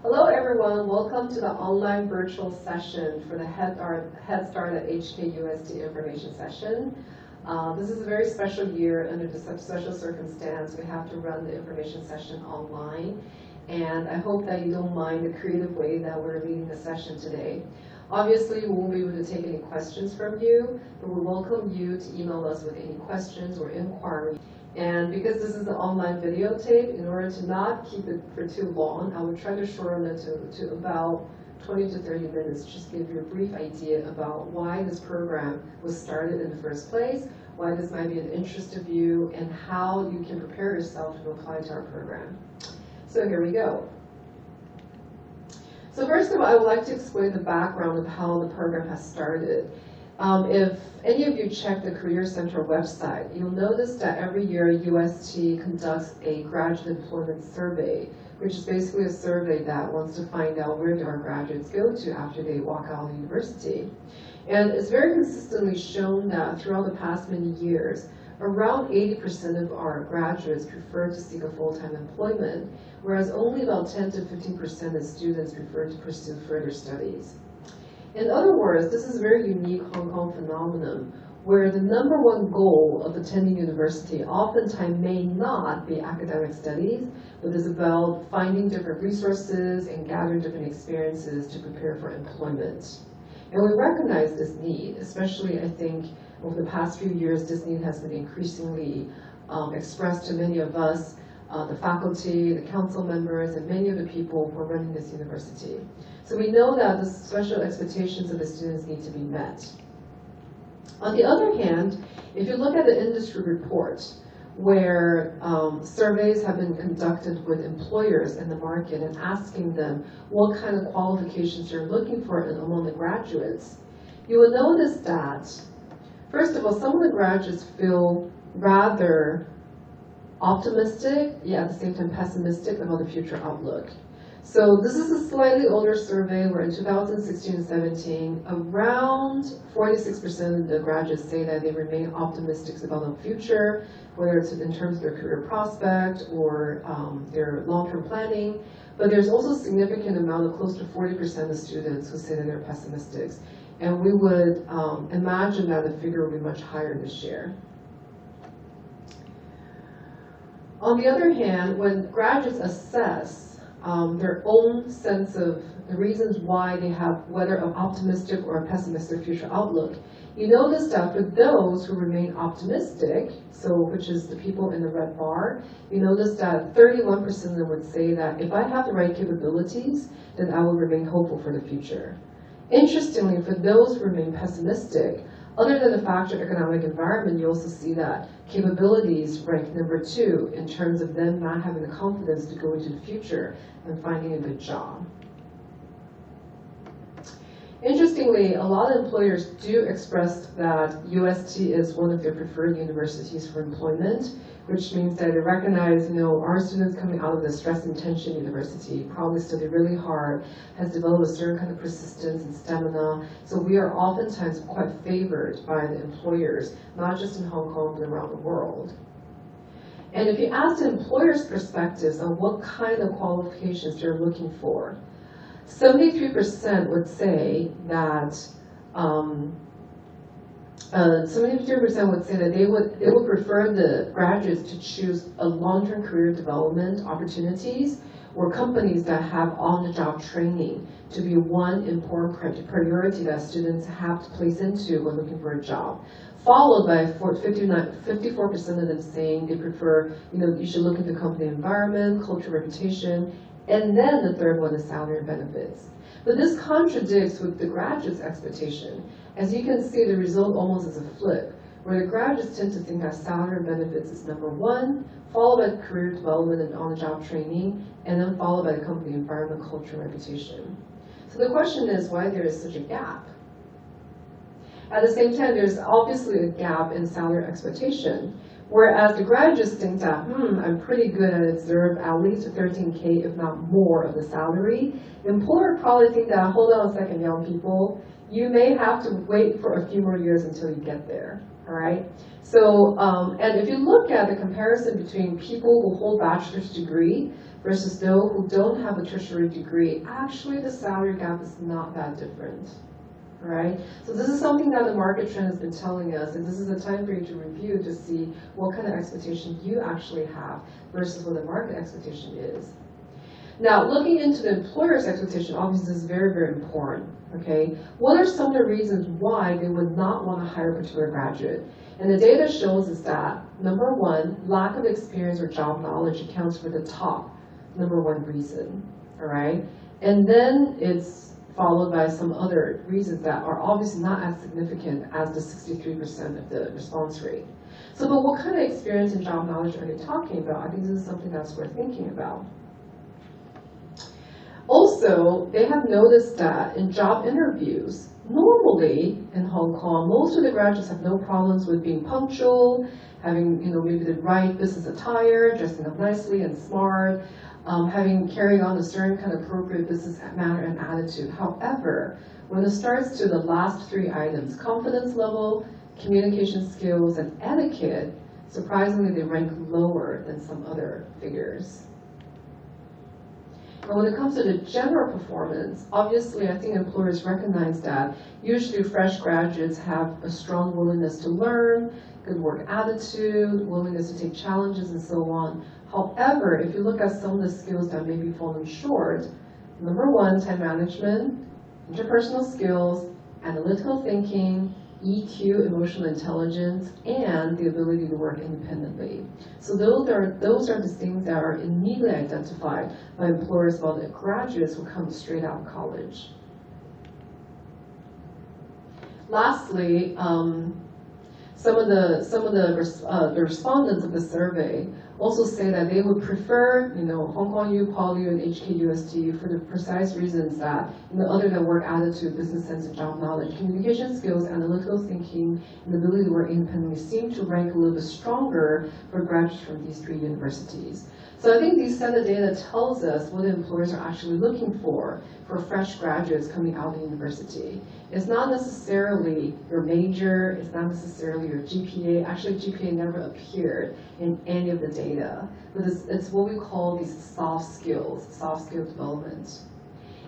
Hello everyone, welcome to the online virtual session for the HeadStart at HKUST information session. This is a very special year under the special circumstance. We have to run the information session online, and I hope that you don't mind the creative way that we're leading the session today. Obviously, we won't be able to take any questions from you, but we welcome you to email us with any questions or inquiries. And because this is an online videotape, in order to not keep it for too long, I would try to shorten it to about 20 to 30 minutes, just give you a brief idea about why this program was started in the first place, why this might be of interest to you, and how you can prepare yourself to apply to our program. So here we go. So first of all, I would like to explain the background of how the program has started. If any of you check the Career Center website, you'll notice that every year UST conducts a graduate employment survey, which is basically a survey that wants to find out where do our graduates go to after they walk out of university. And it's very consistently shown that throughout the past many years, around 80% of our graduates prefer to seek a full-time employment, whereas only about 10 to 15% of students prefer to pursue further studies. In other words, this is a very unique Hong Kong phenomenon where the #1 goal of attending university oftentimes may not be academic studies, but is about finding different resources and gathering different experiences to prepare for employment. And we recognize this need, especially I think over the past few years, this need has been increasingly expressed to many of us, the faculty, the council members, and many of the people who are running this university. So we know that the special expectations of the students need to be met. On the other hand, if you look at the industry report, where surveys have been conducted with employers in the market and asking them what kind of qualifications they're looking for among the graduates, you will notice that, first of all, some of the graduates feel rather optimistic, yet at the same time pessimistic about the future outlook. So this is a slightly older survey where in 2016 and 17, around 46% of the graduates say that they remain optimistic about the future, whether it's in terms of their career prospect or their long-term planning. But there's also a significant amount of close to 40% of students who say that they're pessimistic. And we would imagine that the figure will be much higher this year. On the other hand, when graduates assess their own sense of the reasons why they have whether an optimistic or a pessimistic future outlook, you notice that for those who remain optimistic, so which is the people in the red bar, you notice that 31% of them would say that if I have the right capabilities, then I will remain hopeful for the future. Interestingly, for those who remain pessimistic, other than the factor of economic environment, you also see that capabilities rank #2 in terms of them not having the confidence to go into the future and finding a good job. Interestingly, a lot of employers do express that UST is one of their preferred universities for employment, which means that they recognize, our students coming out of the stress and tension university probably study really hard, has developed a certain kind of persistence and stamina. So we are oftentimes quite favored by the employers, not just in Hong Kong, but around the world. And if you ask the employers' perspectives on what kind of qualifications they're looking for, 73% would say that 73% would say that they would prefer the graduates to choose a long-term career development opportunities or companies that have on-the-job training to be one important priority that students have to place into when looking for a job. Followed by 54% of them saying they prefer, you should look at the company environment, culture, reputation, and then the third one is salary and benefits. But this contradicts with the graduate's expectation. As you can see, the result almost is a flip, where the graduates tend to think that salary and benefits is #1, followed by career development and on-the-job training, and then followed by the company environment, culture, and reputation. So the question is why there is such a gap. At the same time, there's obviously a gap in salary expectation. Whereas the graduates think that, I'm pretty good and deserve at least $13K, if not more, of the salary. The employer probably think that, hold on a second, young people, you may have to wait for a few more years until you get there, all right? So, and if you look at the comparison between people who hold bachelor's degree versus those who don't have a tertiary degree, actually the salary gap is not that different, all right? So this is something that the market trend has been telling us, and this is a time for you to review to see what kind of expectation you actually have versus what the market expectation is. Now, looking into the employer's expectation, obviously this is very, very important, okay? What are some of the reasons why they would not want to hire a particular graduate? And the data shows us that, number one, lack of experience or job knowledge accounts for the top number one reason, all right? And then it's followed by some other reasons that are obviously not as significant as the 63% of the response rate. So, but what kind of experience and job knowledge are they talking about? I think this is something that's worth thinking about. Also, they have noticed that in job interviews, normally in Hong Kong, most of the graduates have no problems with being punctual, having maybe the right business attire, dressing up nicely and smart, carrying on a certain kind of appropriate business manner and attitude. However, when it starts to the last three items, confidence level, communication skills, and etiquette, surprisingly they rank lower than some other figures. And when it comes to the general performance, obviously I think employers recognize that usually fresh graduates have a strong willingness to learn, good work attitude, willingness to take challenges, and so on. However, if you look at some of the skills that may be falling short, number one, time management, interpersonal skills, analytical thinking, EQ, emotional intelligence, and the ability to work independently. So those are the things that are immediately identified by employers about the graduates who come straight out of college. Lastly, some of the respondents of the survey also say that they would prefer, Hong Kong U, PolyU, and HKUST for the precise reasons that, other than work attitude, business sense, and job knowledge, communication skills, analytical thinking, and the ability to work independently seem to rank a little bit stronger for graduates from these three universities. So I think these set of data tells us what employers are actually looking for fresh graduates coming out of university. It's not necessarily your major, it's not necessarily your GPA. Actually, GPA never appeared in any of the data, but it's what we call these soft skill development.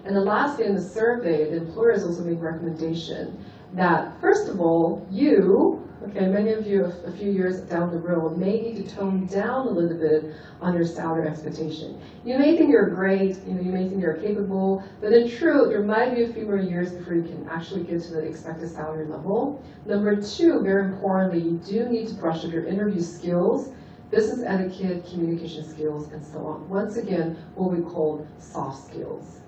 And the last thing in the survey, the employers also make recommendation that, first of all, many of you a few years down the road may need to tone down a little bit on your salary expectation. You may think you're great, you may think you're capable, but in truth, there might be a few more years before you can actually get to the expected salary level. Number two, very importantly, you do need to brush up your interview skills, business etiquette, communication skills, and so on. Once again, what we call soft skills.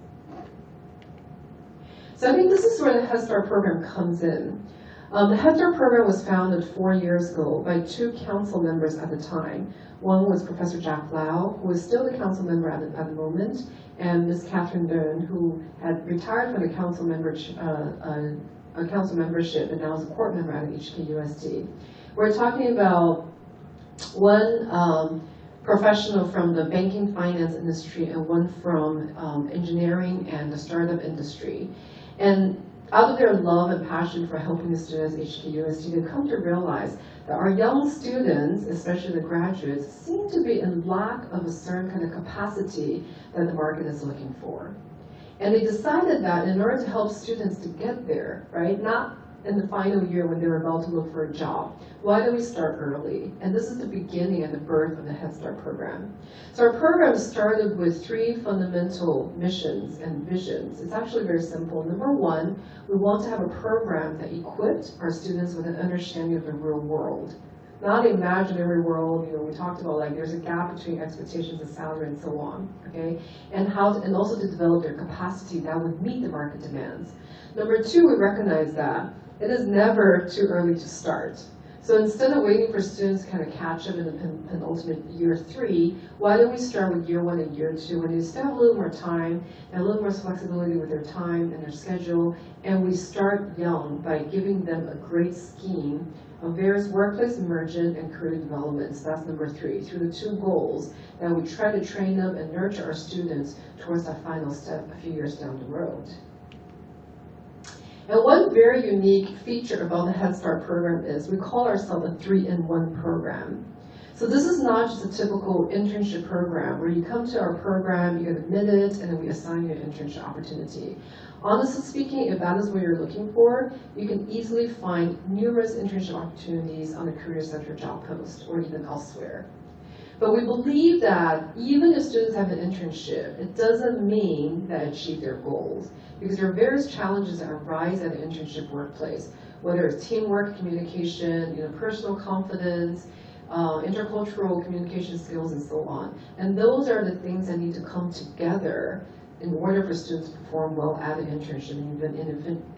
So I think this is where the HeadStart program comes in. The HeadStart program was founded 4 years ago by two council members at the time. One was Professor Jack Lau, who is still the council member at the moment, and Ms. Catherine Dern, who had retired from the council membership and now is a court member at HKUST. We're talking about one professional from the banking finance industry and one from engineering and the startup industry. And out of their love and passion for helping the students at HKUST, they've come to realize that our young students, especially the graduates, seem to be in lack of a certain kind of capacity that the market is looking for. And they decided that in order to help students to get there, right, not in the final year when they're about to look for a job, why don't we start early? And this is the beginning and the birth of the HeadStart program. So our program started with three fundamental missions and visions. It's actually very simple. Number one, we want to have a program that equipped our students with an understanding of the real world. Not an imaginary world, we talked about like there's a gap between expectations and salary and so on, okay? And also to develop their capacity that would meet the market demands. Number two, we recognize that it is never too early to start. So instead of waiting for students to kind of catch up in the penultimate year 3, why don't we start with year 1 and year 2 when they still have a little more time and a little more flexibility with their time and their schedule, and we start young by giving them a great scheme of various workplace immersion and career development. So that's number 3, through the 2 goals that we try to train up and nurture our students towards that final step a few years down the road. And one very unique feature about the Head Start program is we call ourselves a 3-in-1 program. So this is not just a typical internship program where you come to our program, you get admitted, and then we assign you an internship opportunity. Honestly speaking, if that is what you're looking for, you can easily find numerous internship opportunities on the Career Center job post or even elsewhere. But we believe that even if students have an internship, it doesn't mean that achieve their goals, because there are various challenges that arise at an internship workplace, whether it's teamwork, communication, personal confidence, intercultural communication skills, and so on. And those are the things that need to come together in order for students to perform well at an internship and even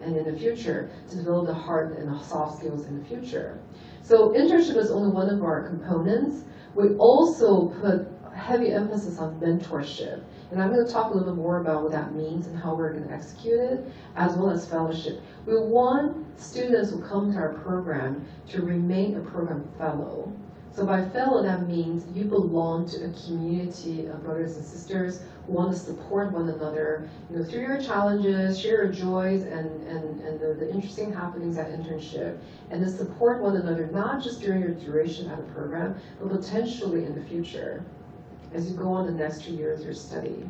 in the future to develop the hard and the soft skills in the future. So internship is only one of our components. We also put heavy emphasis on mentorship. And I'm going to talk a little bit more about what that means and how we're going to execute it, as well as fellowship. We want students who come to our program to remain a program fellow. So by fellow, that means you belong to a community of brothers and sisters who want to support one another, through your challenges, share your joys, and the interesting happenings at internship, and to support one another, not just during your duration at a program, but potentially in the future, as you go on the next 2 years of your study.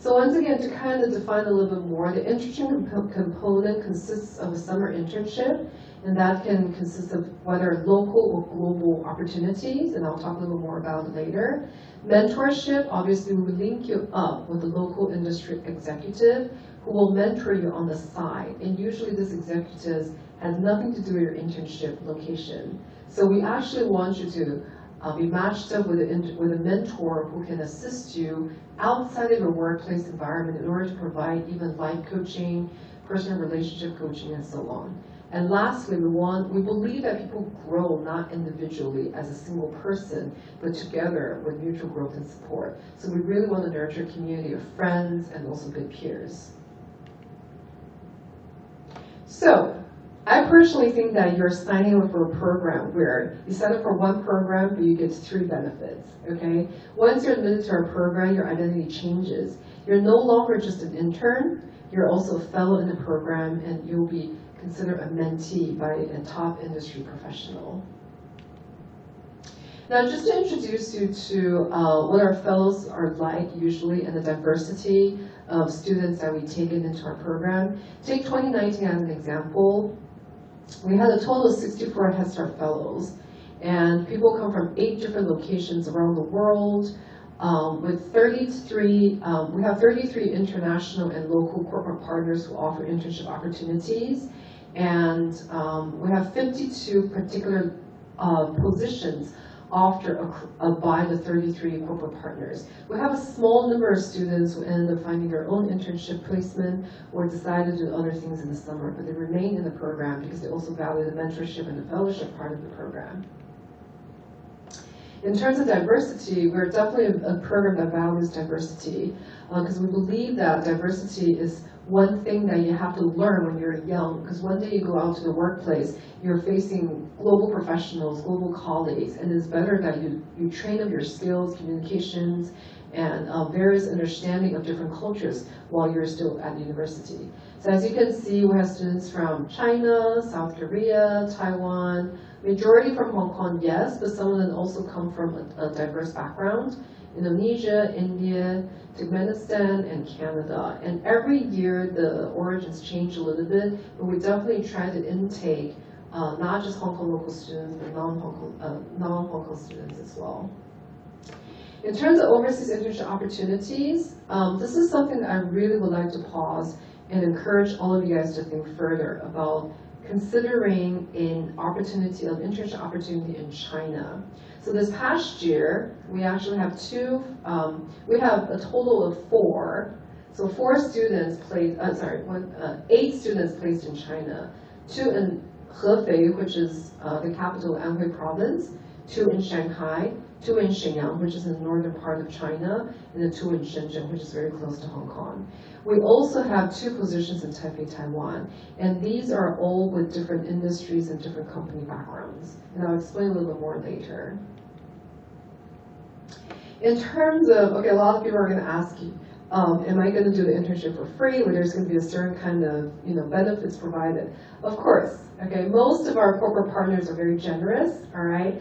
So once again, to kind of define a little bit more, the internship component consists of a summer internship, and that can consist of whether local or global opportunities, and I'll talk a little more about it later. Mentorship, obviously we will link you up with a local industry executive who will mentor you on the side, and usually this executive has nothing to do with your internship location. So we actually want you to be matched up with a mentor who can assist you outside of your workplace environment in order to provide even life coaching, personal relationship coaching, and so on. And lastly, we believe that people grow not individually as a single person, but together with mutual growth and support. So we really want to nurture a community of friends and also good peers. So I personally think that you're signing up for a program where you sign up for one program, but you get 3 benefits, okay? Once you're admitted to our program, your identity changes. You're no longer just an intern, you're also a fellow in the program, and you'll be considered a mentee by a top industry professional. Now, just to introduce you to what our fellows are like usually and the diversity of students that we take into our program. Take 2019 as an example. We had a total of 64 Head Start fellows, and people come from 8 different locations around the world. With 33, we have 33 international and local corporate partners who offer internship opportunities, and we have 52 particular positions offered by the 33 corporate partners. We have a small number of students who ended up finding their own internship placement or decided to do other things in the summer, but they remain in the program because they also value the mentorship and the fellowship part of the program. In terms of diversity, we're definitely a program that values diversity because we believe that diversity is one thing that you have to learn when you're young, because one day you go out to the workplace, you're facing global professionals, global colleagues, and it's better that you train up your skills, communications, and various understanding of different cultures while you're still at university. So as you can see, we have students from China, South Korea, Taiwan, majority from Hong Kong, yes, but some of them also come from a diverse background. Indonesia, India, Turkmenistan, and Canada. And every year the origins change a little bit, but we definitely try to intake not just Hong Kong local students, but non-Hong Kong students as well. In terms of overseas internship opportunities, this is something that I really would like to pause and encourage all of you guys to think further about considering an opportunity of internship opportunity in China. So this past year, we actually have we have a total of 4. So 8 students placed in China, 2 in Hefei, which is the capital of Anhui province, 2 in Shanghai, 2 in Shenyang, which is in the northern part of China, and then 2 in Shenzhen, which is very close to Hong Kong. We also have 2 positions in Taipei, Taiwan, and these are all with different industries and different company backgrounds. And I'll explain a little bit more later. In terms of, okay, a lot of people are going to ask you, Am I going to do the internship for free, where there's going to be a certain kind of benefits provided? Of course. Okay, most of our corporate partners are very generous. All right,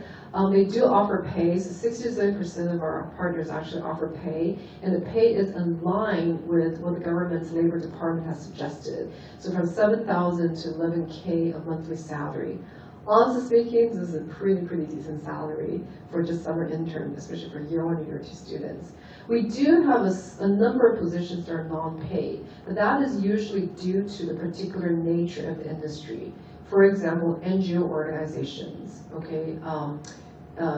they do offer pay. So 67% of our partners actually offer pay, and the pay is in line with what the government's labor department has suggested. So from $7,000 to $11K a monthly salary. Honestly speaking, this is a pretty decent salary for just summer intern, especially for year 1 and year 2 students. We do have a number of positions that are non-paid, but that is usually due to the particular nature of the industry. For example, NGO organizations, okay,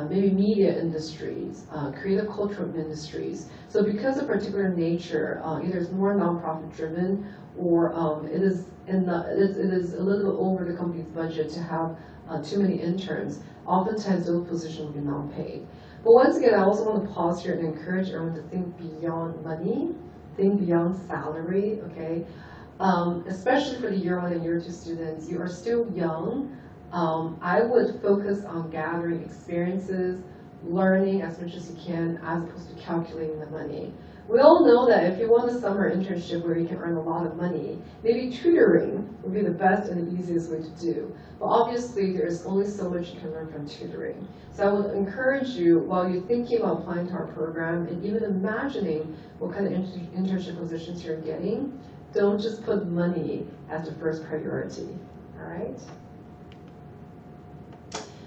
maybe media industries, creative cultural industries. So because of particular nature, either it's more nonprofit driven, or it is a little bit over the company's budget to have too many interns. Oftentimes those positions will be non-paid. But once again, I also want to pause here and encourage everyone to think beyond money, think beyond salary, okay? Especially for the year 1 and year 2 students, you are still young. I would focus on gathering experiences, learning as much as you can, as opposed to calculating the money. We all know that if you want a summer internship where you can earn a lot of money, maybe tutoring would be the best and the easiest way to do. But obviously, there is only so much you can learn from tutoring. So I would encourage you, while you're thinking about applying to our program and even imagining what kind of internship positions you're getting, don't just put money as the first priority, all right?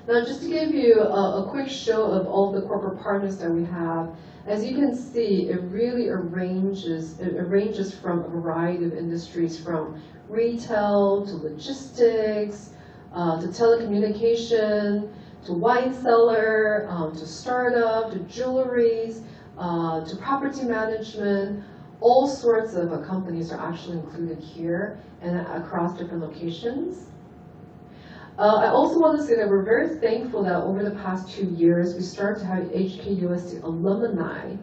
Now, just to give you a quick show of all the corporate partners that we have, as you can see, it really ranges from a variety of industries, from retail to logistics, to telecommunication, to wine cellar, to startup, to jewelries, to property management. All sorts of companies are actually included here and across different locations. I also want to say that we're very thankful that over the past 2 years, we started to have HKUST alumni.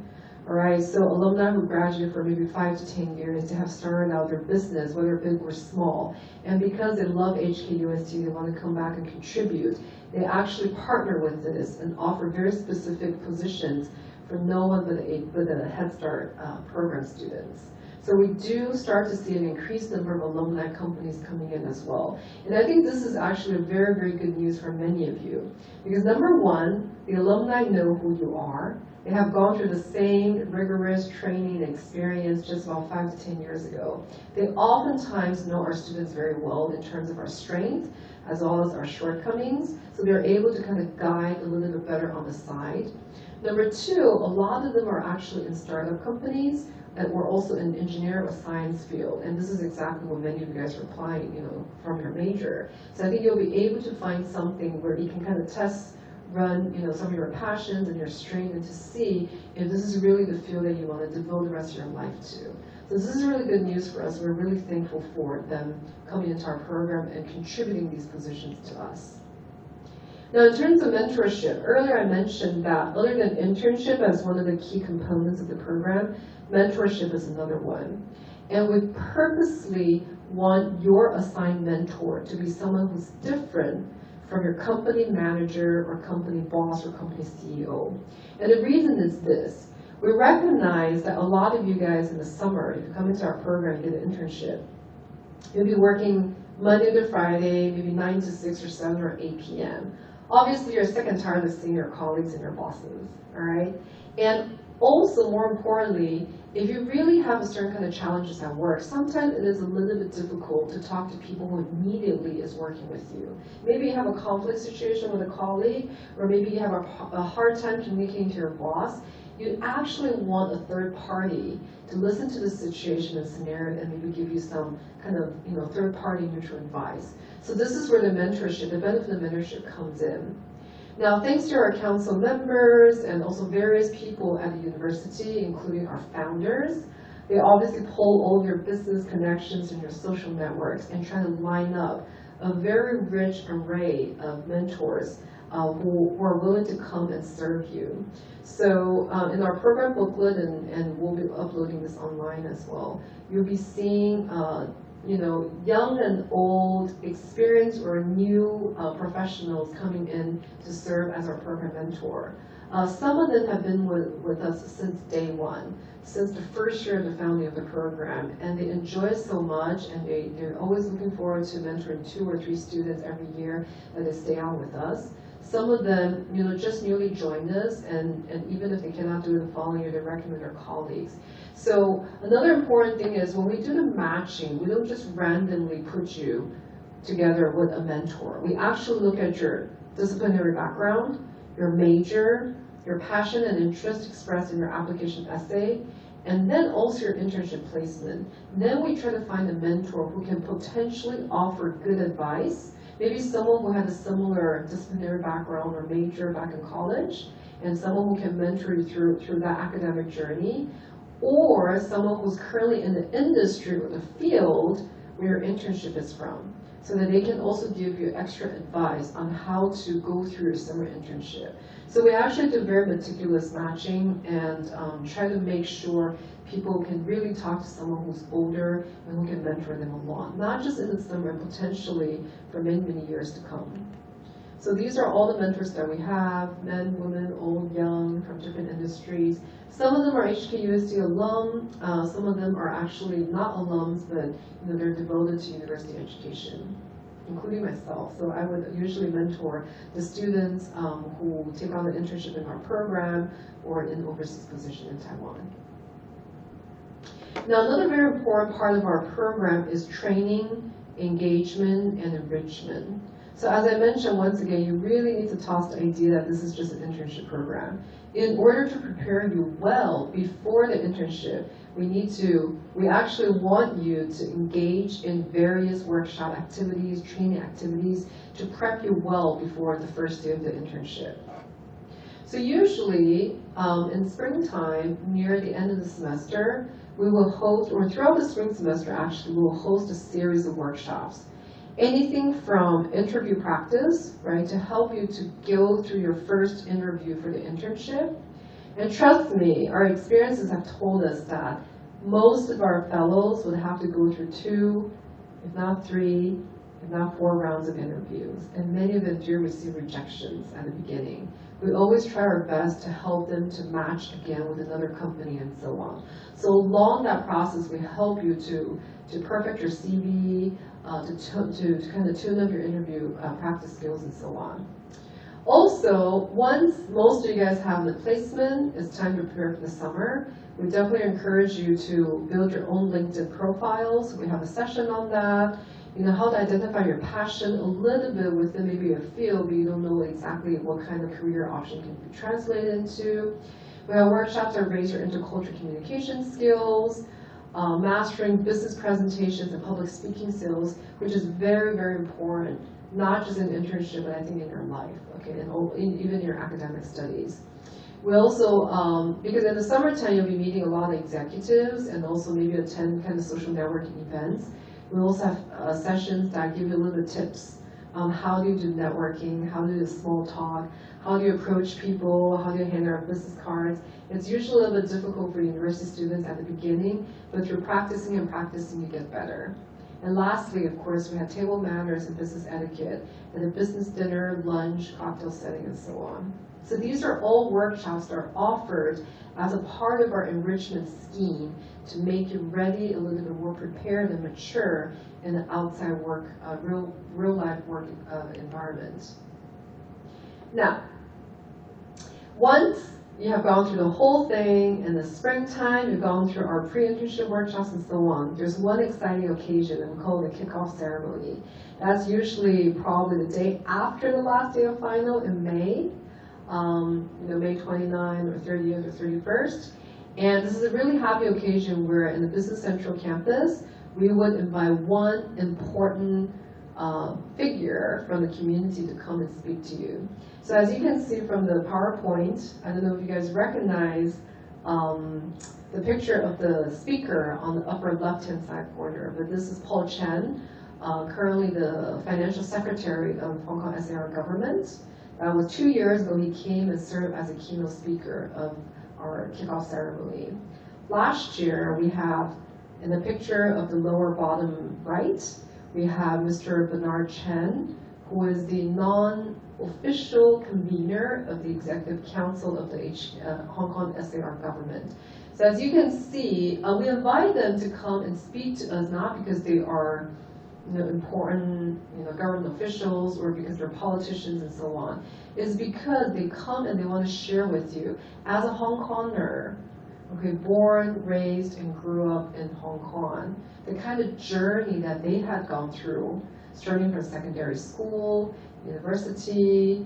All right, so alumni who graduated for maybe 5 to 10 years, they have started out their business, whether big or small. And because they love HKUST, they want to come back and contribute. They actually partner with this and offer very specific positions for no one but the HeadStart program students. So we do start to see an increased number of alumni companies coming in as well. And I think this is actually very good news for many of you. Because number one, the alumni know who you are. They have gone through the same rigorous training and experience just about 5 to 10 years ago. They oftentimes know our students very well in terms of our strengths as well as our shortcomings. So they're able to kind of guide a little bit better on the side. Number two, a lot of them are actually in startup companies that were also in engineer or science field, and this is exactly what many of you guys are applying, from your major. So I think you'll be able to find something where you can kind of run, some of your passions and your strengths, and to see if this is really the field that you want to devote the rest of your life to. So this is really good news for us. We're really thankful for them coming into our program and contributing these positions to us. Now, in terms of mentorship, earlier I mentioned that other than internship as one of the key components of the program, mentorship is another one. And we purposely want your assigned mentor to be someone who's different from your company manager or company boss or company CEO. And the reason is this. We recognize that a lot of you guys in the summer, if you come into our program and get an internship, you'll be working Monday to Friday, maybe 9 to 6 or 7 or 8 p.m. Obviously, you're sick and tired of seeing your colleagues and your bosses, all right? And also, more importantly, if you really have a certain kind of challenges at work, sometimes it is a little bit difficult to talk to people who immediately is working with you. Maybe you have a conflict situation with a colleague, or maybe you have a hard time communicating to your boss. You actually want a third party to listen to the situation and scenario and maybe give you some kind of third party neutral advice. So this is where the mentorship, the benefit of mentorship comes in. Now, thanks to our council members and also various people at the university, including our founders, they obviously pull all of your business connections and your social networks and try to line up a very rich array of mentors who are willing to come and serve you. So in our program booklet, and we'll be uploading this online as well, you'll be seeing young and old, experienced or new professionals coming in to serve as our program mentor. Some of them have been with us since day one, since the first year of the founding of the program, and they enjoy it so much, and they're always looking forward to mentoring 2 or 3 students every year that they stay on with us. Some of them, just newly joined us, and even if they cannot do it the following year, they recommend their colleagues. So another important thing is when we do the matching, we don't just randomly put you together with a mentor. We actually look at your disciplinary background, your major, your passion and interest expressed in your application essay, and then also your internship placement. Then we try to find a mentor who can potentially offer good advice, maybe someone who had a similar disciplinary background or major back in college, and someone who can mentor you through that academic journey, or someone who's currently in the industry or the field where your internship is from, so that they can also give you extra advice on how to go through your summer internship. So we actually do very meticulous matching and try to make sure people can really talk to someone who's older and who can mentor them along, not just in the summer, potentially for many, many years to come. So these are all the mentors that we have, men, women, old, young, from different industries. Some of them are HKUST alum, some of them are actually not alums, but they're devoted to university education, including myself. So I would usually mentor the students who take on the internship in our program or in overseas position in Taiwan. Now, another very important part of our program is training, engagement, and enrichment. So as I mentioned, once again, you really need to toss the idea that this is just an internship program. In order to prepare you well before the internship, we actually want you to engage in various workshop activities, training activities, to prep you well before the first day of the internship. So usually, in springtime, near the end of the semester, we will host, or throughout the spring semester actually, we will host a series of workshops. Anything from interview practice, right, to help you to go through your first interview for the internship. And trust me, our experiences have told us that most of our fellows would have to go through 2, if not 3, if not 4 rounds of interviews. And many of them do receive rejections at the beginning. We always try our best to help them to match again with another company and so on. So along that process, we help you to perfect your CV, to kind of tune up your interview practice skills and so on. Also, once most of you guys have the placement, it's time to prepare for the summer. We definitely encourage you to build your own LinkedIn profiles. We have a session on that. How to identify your passion a little bit within maybe a field, but you don't know exactly what kind of career option can be translated into. We have workshops that raise your intercultural communication skills, mastering business presentations and public speaking skills, which is very, very important, not just in internship, but I think in your life, okay, and even your academic studies. We also, because in the summertime, you'll be meeting a lot of executives and also maybe attend kind of social networking events. We also have sessions that give you a little bit of tips on how do you do networking, how do you do small talk, how do you approach people, how do you hand out business cards. It's usually a little bit difficult for university students at the beginning, but through practicing and practicing, you get better. And lastly, of course, we have table manners and business etiquette, and a business dinner, lunch, cocktail setting, and so on. So these are all workshops that are offered as a part of our enrichment scheme to make you ready, a little bit more prepared and mature in the outside work, real life work environment. Now, once you have gone through the whole thing in the springtime, you've gone through our pre-internship workshops and so on, there's one exciting occasion that we call the kickoff ceremony. That's usually probably the day after the last day of final in May, May 29th or 30th or 31st. And this is a really happy occasion where in the Business Central campus, we would invite one important figure from the community to come and speak to you. So as you can see from the PowerPoint, I don't know if you guys recognize the picture of the speaker on the upper left-hand side corner, but this is Paul Chen, currently the Financial Secretary of Hong Kong SAR government. That was 2 years ago. He came and served as a keynote speaker of our kickoff ceremony. Last year, we have, in the picture of the lower bottom right, we have Mr. Bernard Chen, who is the official convener of the Executive Council of the Hong Kong SAR government. So as you can see, we invite them to come and speak to us, not because they are important government officials or because they're politicians and so on. It's because they come and they want to share with you, as a Hong Konger, okay, born, raised, and grew up in Hong Kong, the kind of journey that they had gone through, starting from secondary school, university,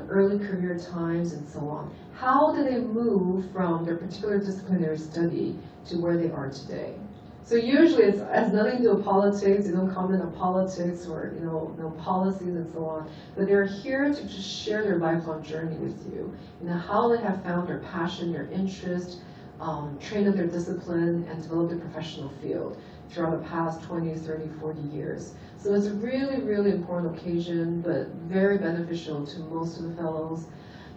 early career times, and so on. How did they move from their particular disciplinary study to where they are today? So usually it has nothing to do with politics. They don't comment on politics or policies and so on. But they're here to just share their lifelong journey with you. How they have found their passion, their interest, trained up their discipline, and developed their professional field throughout the past 20, 30, 40 years. So it's a really, really important occasion, but very beneficial to most of the fellows.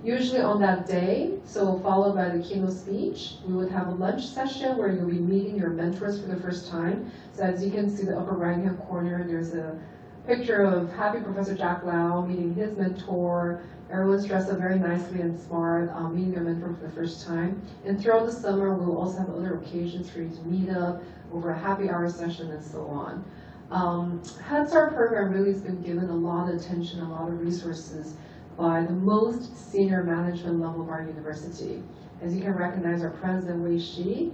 Usually on that day, so followed by the keynote speech, we would have a lunch session where you'll be meeting your mentors for the first time. So as you can see, the upper right-hand corner, there's a picture of happy Professor Jack Lau meeting his mentor. Everyone's dressed up very nicely and smart, meeting their mentor for the first time. And throughout the summer, we'll also have other occasions for you to meet up over a happy hour session and so on. HeadStart program really has been given a lot of attention, a lot of resources by the most senior management level of our university. As you can recognize, our president, Wei Shi,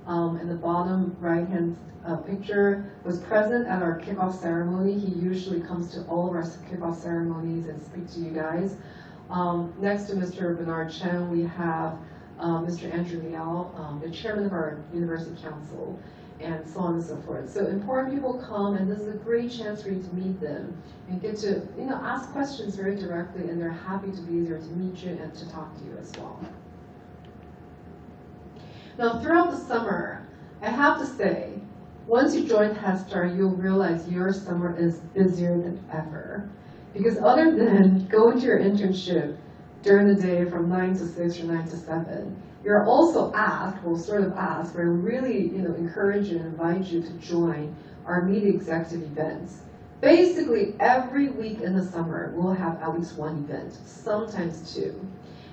in the bottom right-hand picture, was present at our kickoff ceremony. He usually comes to all of our kickoff ceremonies and speaks to you guys. Next to Mr. Bernard Chen, we have Mr. Andrew Liao, the chairman of our university council, and so on and so forth. So important people come, and this is a great chance for you to meet them and get to ask questions very directly, and they're happy to be there to meet you and to talk to you as well. Now, throughout the summer, I have to say, once you join HeadStart, you'll realize your summer is busier than ever. Because other than going to your internship during the day from 9 to 6 or 9 to 7, you're also asked, well, sort of asked, but I really encourage you and invite you to join our media executive events. Basically, every week in the summer, we'll have at least one event, sometimes two.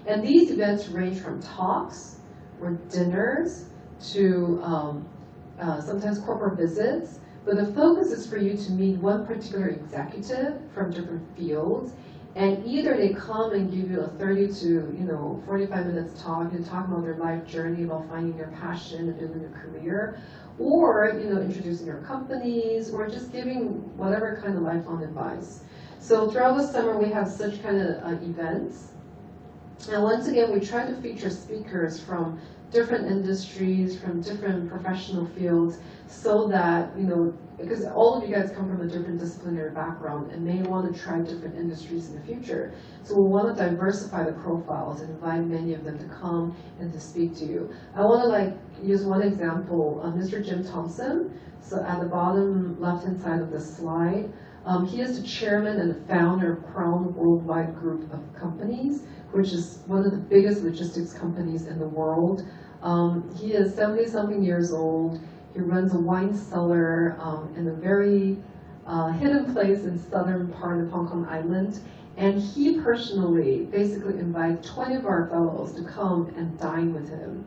And these events range from talks or dinners to sometimes corporate visits. But the focus is for you to meet one particular executive from different fields. And either they come and give you a 30 to 45 minutes talk and talk about their life journey, about finding their passion and building a career, or introducing their companies, or just giving whatever kind of lifelong advice. So throughout the summer, we have such kind of events. And once again, we try to feature speakers from different industries, from different professional fields, so that, because all of you guys come from a different disciplinary background and may want to try different industries in the future. So we want to diversify the profiles and invite many of them to come and to speak to you. I want to use one example of Mr. Jim Thompson. So at the bottom left-hand side of the slide, he is the chairman and the founder of Crown Worldwide Group of Companies, which is one of the biggest logistics companies in the world. He is 70-something years old. He runs a wine cellar in a very hidden place in southern part of Hong Kong Island. And he personally basically invites 20 of our fellows to come and dine with him.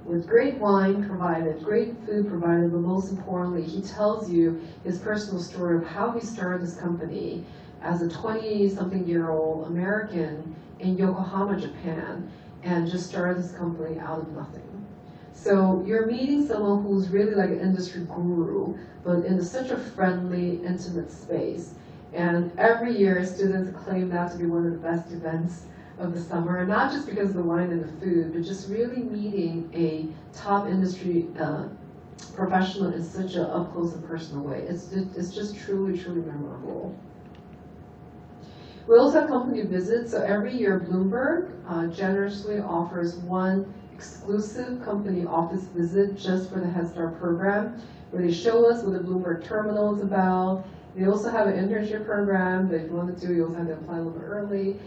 With great wine provided, great food provided, but most importantly, he tells you his personal story of how he started his company as a 20-something-year-old American in Yokohama, Japan, and just started his company out of nothing. So you're meeting someone who's really like an industry guru, but in such a friendly, intimate space. And every year, students claim that to be one of the best events of the summer, not just because of the wine and the food, but just really meeting a top industry professional in such an up-close and personal way. It's just truly, truly memorable. We also have company visits. So every year, Bloomberg generously offers one exclusive company office visit just for the HeadStart program, where they show us what the Bloomberg terminal is about. They also have an internship program, but if you want to do, you also have to apply a little bit early.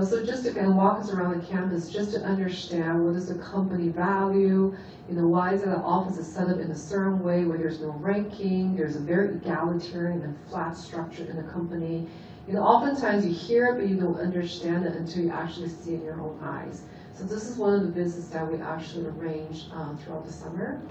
So just to kind of walk us around the campus, just to understand what is the company value, why is it the office is set up in a certain way where there's no ranking, there's a very egalitarian and flat structure in the company. Oftentimes you hear it, but you don't understand it until you actually see it in your own eyes. So this is one of the business that we actually arrange throughout the summer.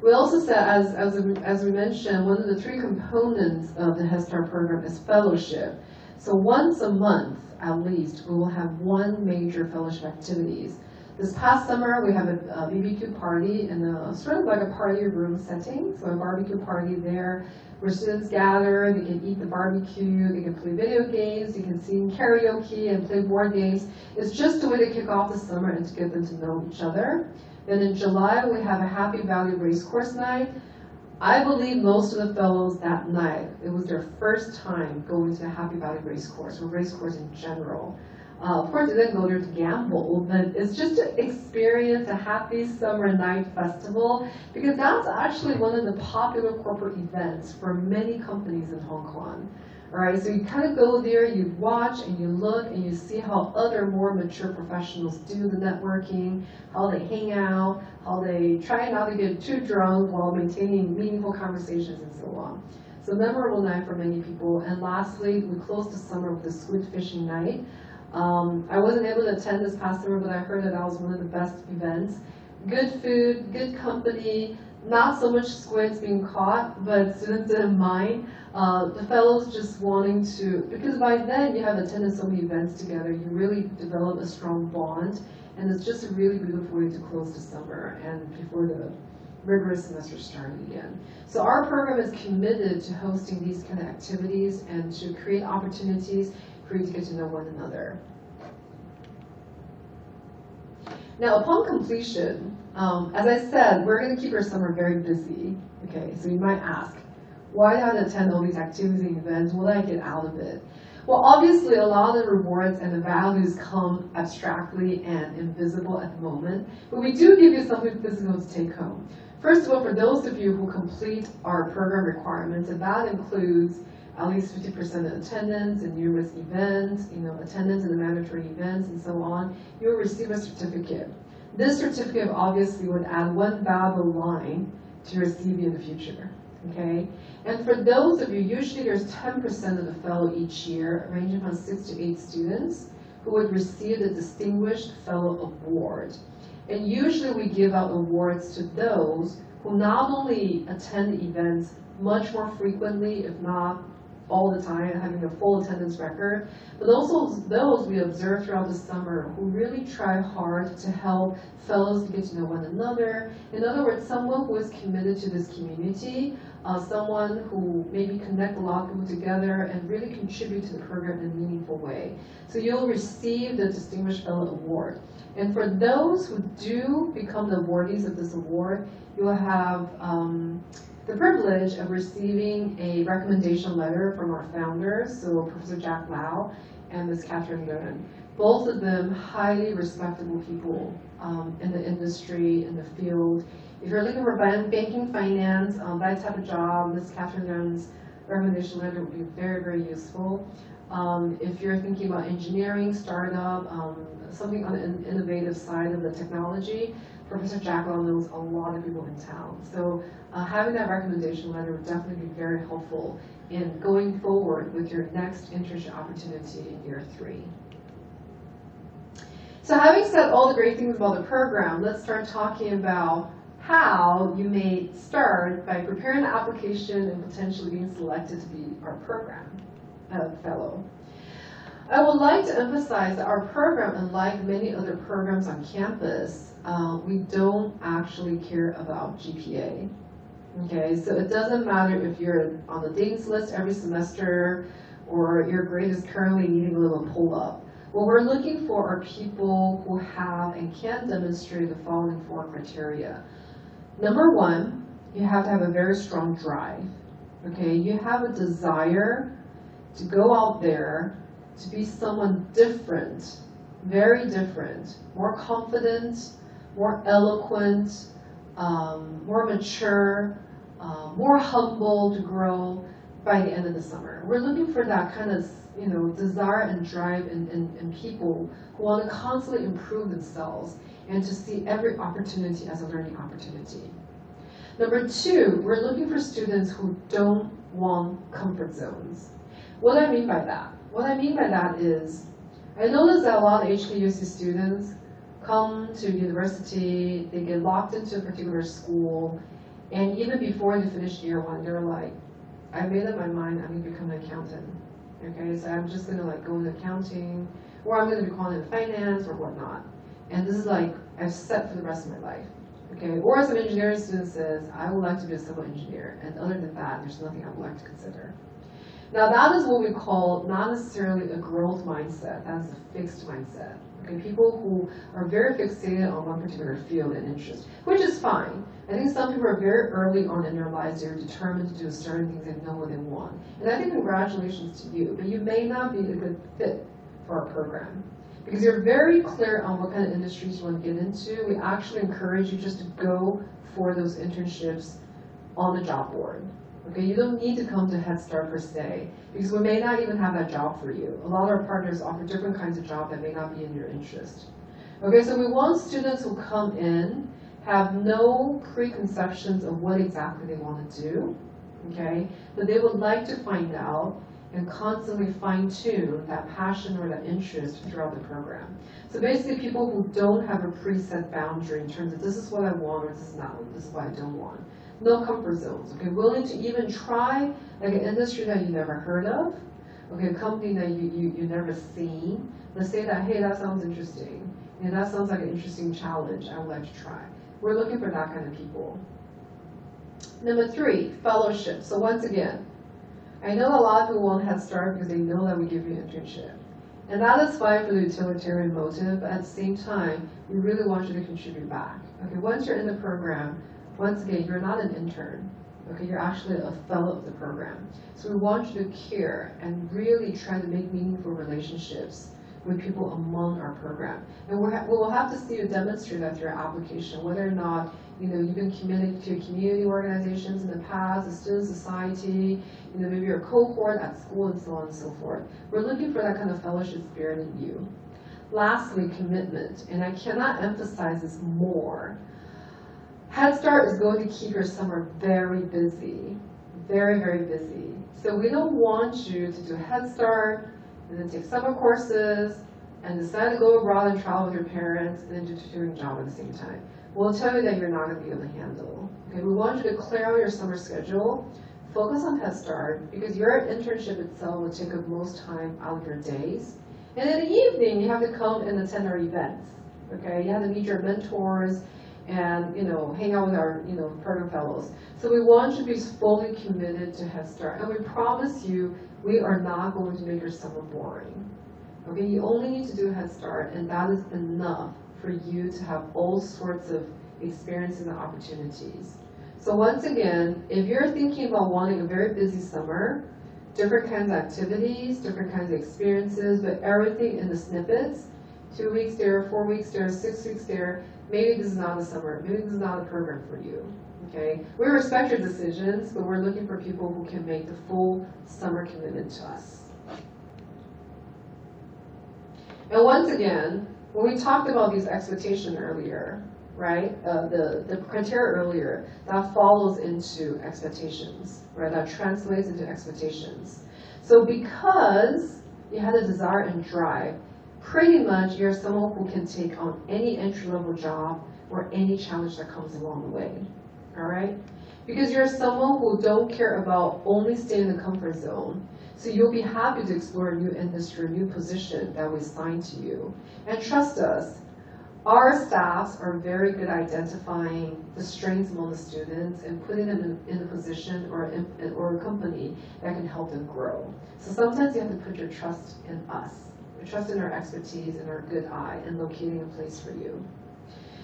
We also said, as we mentioned, one of the 3 components of the HeadStart program is fellowship. So once a month, at least, we will have 1 major fellowship activities. This past summer, we have a BBQ party in a sort of like a party room setting. So a barbecue party there where students gather, they can eat the barbecue, they can play video games, they can sing karaoke and play board games. It's just a way to kick off the summer and to get them to know each other. Then in July, we have a Happy Valley Race Course Night. I believe most of the fellows that night, it was their first time going to the Happy Valley Race Course, or race course in general. Of course, they didn't go there to gamble, but it's just to experience a happy summer night festival, because that's actually one of the popular corporate events for many companies in Hong Kong. All right, so you kind of go there, you watch and you look and you see how other more mature professionals do the networking, how they hang out, how they try not to get too drunk while maintaining meaningful conversations and so on. So memorable night for many people. And lastly, we closed the summer with the squid fishing night. I wasn't able to attend this past summer, but I heard that was one of the best events. Good food, good company, not so much squids being caught, but students didn't mind. The fellows just wanting to, because by then you have attended so many events together, you really develop a strong bond, and it's just a really beautiful way to close the summer and before the rigorous semester starting again. So our program is committed to hosting these kind of activities and to create opportunities for you to get to know one another. Now, upon completion, as I said, we're going to keep our summer very busy. Okay, so you might ask, why do I attend all these activities and events? What do I get out of it? Well, obviously, a lot of the rewards and the values come abstractly and invisible at the moment, but we do give you something physical to take home. First of all, for those of you who complete our program requirements, and that includes at least 50% of attendance in numerous events, attendance in the mandatory events and so on, you'll receive a certificate. This certificate obviously would add 1 valuable line to your CV in the future, okay? And for those of you, usually there's 10% of the fellow each year, ranging from 6 to 8 students, who would receive the Distinguished Fellow Award. And usually we give out awards to those who not only attend the events much more frequently, if not all the time, having a full attendance record, but also those we observe throughout the summer who really try hard to help fellows to get to know one another. In other words, someone who is committed to this community, someone who maybe connect a lot of people together and really contribute to the program in a meaningful way. So you'll receive the Distinguished Fellow Award. And for those who do become the awardees of this award, you'll have the privilege of receiving a recommendation letter from our founders, so Professor Jack Lau and Ms. Catherine Nguyen. Both of them highly respectable people in the industry, in the field. If you're looking for banking, finance, that type of job, Ms. Catherine Nguyen's recommendation letter would be very, very useful. If you're thinking about engineering, startup, something on the innovative side of the technology, Professor Jack Lau knows a lot of people in town. So having that recommendation letter would definitely be very helpful in going forward with your next internship opportunity in year 3. So having said all the great things about the program, let's start talking about how you may start by preparing an application and potentially being selected to be our program fellow. I would like to emphasize that our program, unlike many other programs on campus, we don't actually care about GPA. Okay, so it doesn't matter if you're on the dean's list every semester or your grade is currently needing a little pull-up. What we're looking for are people who have and can demonstrate the following 4 criteria. Number 1, you have to have a very strong drive. Okay, you have a desire to go out there, to be someone different, very different, more confident, more eloquent, more mature, more humble to grow by the end of the summer. We're looking for that kind of desire and drive in people who want to constantly improve themselves and to see every opportunity as a learning opportunity. Number 2, we're looking for students who don't want comfort zones. What do I mean by that? What I mean by that is, I notice that a lot of HKUST students come to university, they get locked into a particular school, and even before they finish year one, they're like, I made up my mind, I'm gonna become an accountant. Okay, so I'm just gonna like go into accounting, or I'm gonna be calling in finance or whatnot. And this is like, I've set for the rest of my life. Okay, or some engineering student says, I would like to be a civil engineer, and other than that, there's nothing I would like to consider. Now that is what we call not necessarily a growth mindset, that is a fixed mindset. Okay, people who are very fixated on one particular field and interest, which is fine. I think some people are very early on in their lives, they're determined to do certain things and know what they want. And I think congratulations to you, but you may not be a good fit for our program. Because you're very clear on what kind of industries you want to get into. We actually encourage you just to go for those internships on the job board. Okay, you don't need to come to HeadStart per se, because we may not even have that job for you. A lot of our partners offer different kinds of jobs that may not be in your interest. Okay, so we want students who come in, have no preconceptions of what exactly they want to do, okay, but they would like to find out and constantly fine-tune that passion or that interest throughout the program. So basically people who don't have a preset boundary in terms of this is what I want or this is what I don't want. No comfort zones, okay, willing to even try like an industry that you never heard of, okay, a company that you never seen. Let's say that, hey, that sounds interesting, and that sounds like an interesting challenge I would like to try. We're looking for that kind of people. Number 3, fellowship. So once again, I know a lot of people want HeadStart because they know that we give you an internship. And that is fine for the utilitarian motive, but at the same time, we really want you to contribute back. Okay, once you're in the program, once again, you're not an intern. Okay, you're actually a fellow of the program. So we want you to care and really try to make meaningful relationships with people among our program. And we'll have to see you demonstrate that through your application, whether or not you've been committed to community organizations in the past, a student society, maybe your cohort at school and so on and so forth. We're looking for that kind of fellowship spirit in you. Lastly, commitment, and I cannot emphasize this more. HeadStart is going to keep your summer very busy, very, very busy. So we don't want you to do HeadStart and then take summer courses and decide to go abroad and travel with your parents and then do a tutoring job at the same time. We'll tell you that you're not going to be able to handle. Okay, we want you to clear out your summer schedule, focus on HeadStart, because your internship itself will take up most time out of your days. And in the evening, you have to come and attend our events. Okay, you have to meet your mentors and hang out with our program fellows. So we want you to be fully committed to HeadStart, and we promise you we are not going to make your summer boring. Okay, you only need to do HeadStart, and that is enough for you to have all sorts of experiences and opportunities. So once again, if you're thinking about wanting a very busy summer, different kinds of activities, different kinds of experiences, but everything in the snippets, 2 weeks there, 4 weeks there, 6 weeks there, maybe this is not the summer, maybe this is not a program for you. Okay? We respect your decisions, but we're looking for people who can make the full summer commitment to us. And once again, when we talked about these expectations earlier, right, the criteria earlier, that follows into expectations, right, that translates into expectations. So because you had a desire and drive, pretty much you're someone who can take on any entry-level job or any challenge that comes along the way, all right? Because you're someone who don't care about only staying in the comfort zone. So you'll be happy to explore a new industry, a new position that we assign to you. And trust us, our staffs are very good at identifying the strengths among the students and putting them in a position or a company that can help them grow. So sometimes you have to put your trust in us, your trust in our expertise and our good eye and locating a place for you.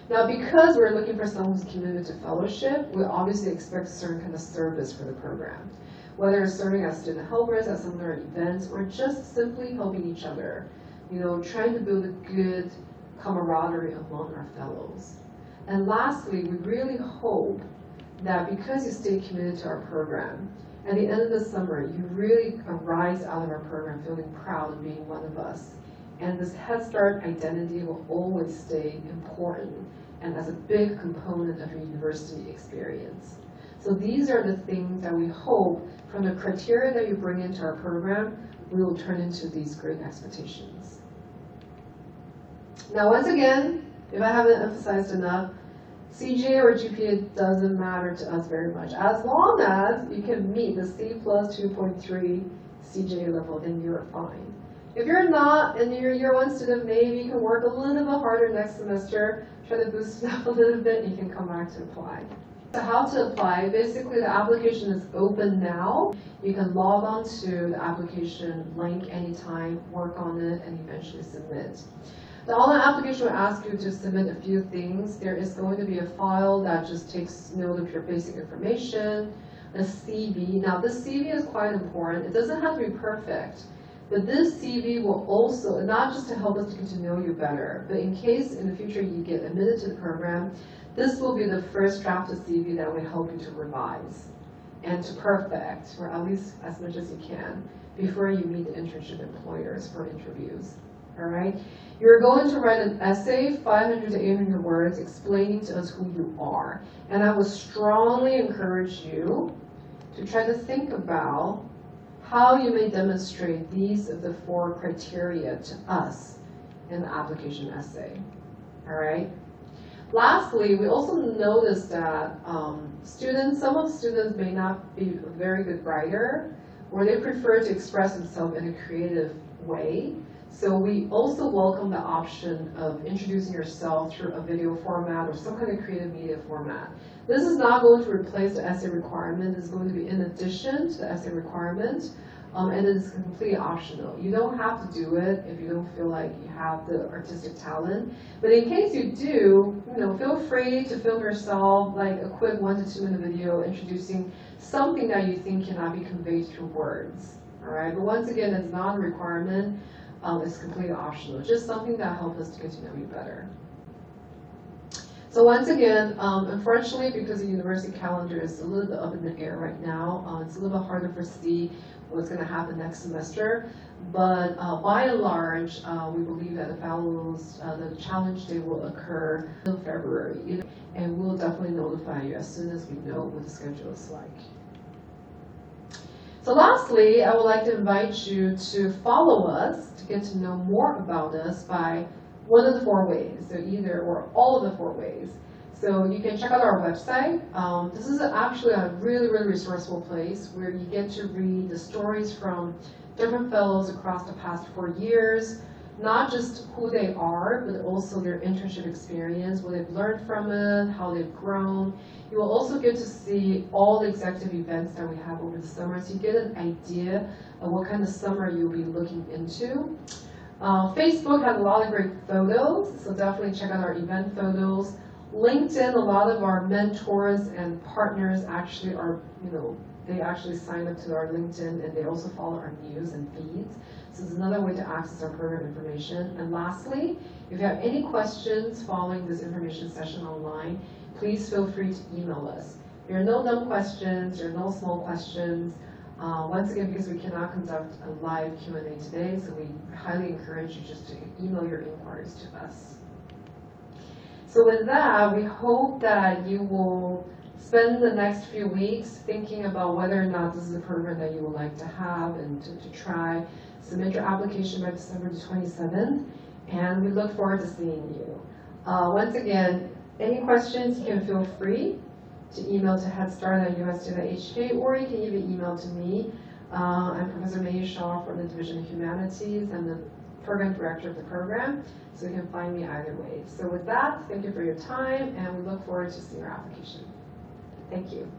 Now, because we're looking for someone who's committed to fellowship, we obviously expect a certain kind of service for the program. Whether it's serving as student helpers at some of our events or just simply helping each other, trying to build a good camaraderie among our fellows. And lastly, we really hope that because you stay committed to our program, at the end of the summer, you really arise out of our program feeling proud of being one of us. And this HeadStart identity will always stay important and as a big component of your university experience. So these are the things that we hope from the criteria that you bring into our program, we will turn into these great expectations. Now once again, if I haven't emphasized enough, CGA or GPA doesn't matter to us very much. As long as you can meet the C plus 2.3 CGA level, then you're fine. If you're not, and you're a year one student, maybe you can work a little bit harder next semester, try to boost it up a little bit, and you can come back to apply. So how to apply? Basically, the application is open now. You can log on to the application link anytime, work on it, and eventually submit. The online application will ask you to submit a few things. There is going to be a file that just takes note of your basic information, a CV. Now, this CV is quite important. It doesn't have to be perfect, but this CV will also, not just to help us to get to know you better, but in case in the future you get admitted to the program, this will be the first draft of CV that will help you to revise and to perfect, or at least as much as you can, before you meet the internship employers for interviews. All right? You're going to write an essay, 500 to 800 words, explaining to us who you are. And I would strongly encourage you to try to think about how you may demonstrate these of the 4 criteria to us in the application essay. All right? Lastly, we also noticed that some of students may not be a very good writer, or they prefer to express themselves in a creative way. So we also welcome the option of introducing yourself through a video format or some kind of creative media format. This is not going to replace the essay requirement. This is going to be in addition to the essay requirement, and it is completely optional. You don't have to do it if you don't feel like you have the artistic talent. But in case you do, feel free to film yourself, like a quick 1 to 2 minute video introducing something that you think cannot be conveyed through words. All right, but once again, it's not a requirement. It's completely optional. Just something that helps us to get to know you better. So once again, unfortunately, because the university calendar is a little bit up in the air right now, it's a little bit harder to foresee what's going to happen next semester. But by and large, we believe that the fellows, the challenge day will occur in February. And we'll definitely notify you as soon as we know what the schedule is like. So lastly, I would like to invite you to follow us to get to know more about us by one of the 4 ways, so either or all of the 4 ways. So you can check out our website. This is actually a really, really resourceful place where you get to read the stories from different fellows across the past 4 years, not just who they are, but also their internship experience, what they've learned from it, how they've grown. You will also get to see all the executive events that we have over the summer, so you get an idea of what kind of summer you'll be looking into. Facebook has a lot of great photos, so definitely check out our event photos. LinkedIn, a lot of our mentors and partners actually are, they actually sign up to our LinkedIn, and they also follow our news and feeds. So it's another way to access our program information. And lastly, if you have any questions following this information session online, please feel free to email us. There are no dumb questions, there are no small questions. Once again, because we cannot conduct a live Q&A today, so we highly encourage you just to email your inquiries to us. So with that, we hope that you will spend the next few weeks thinking about whether or not this is a program that you would like to have and to try. Submit your application by December the 27th, and we look forward to seeing you. Once again, any questions, you can feel free to email to HeadStart@UST.HK, or you can even email to me. I'm Professor Mei Shaw from the Division of Humanities. I'm the program director of the program, so you can find me either way. So with that, thank you for your time, and we look forward to seeing your application. Thank you.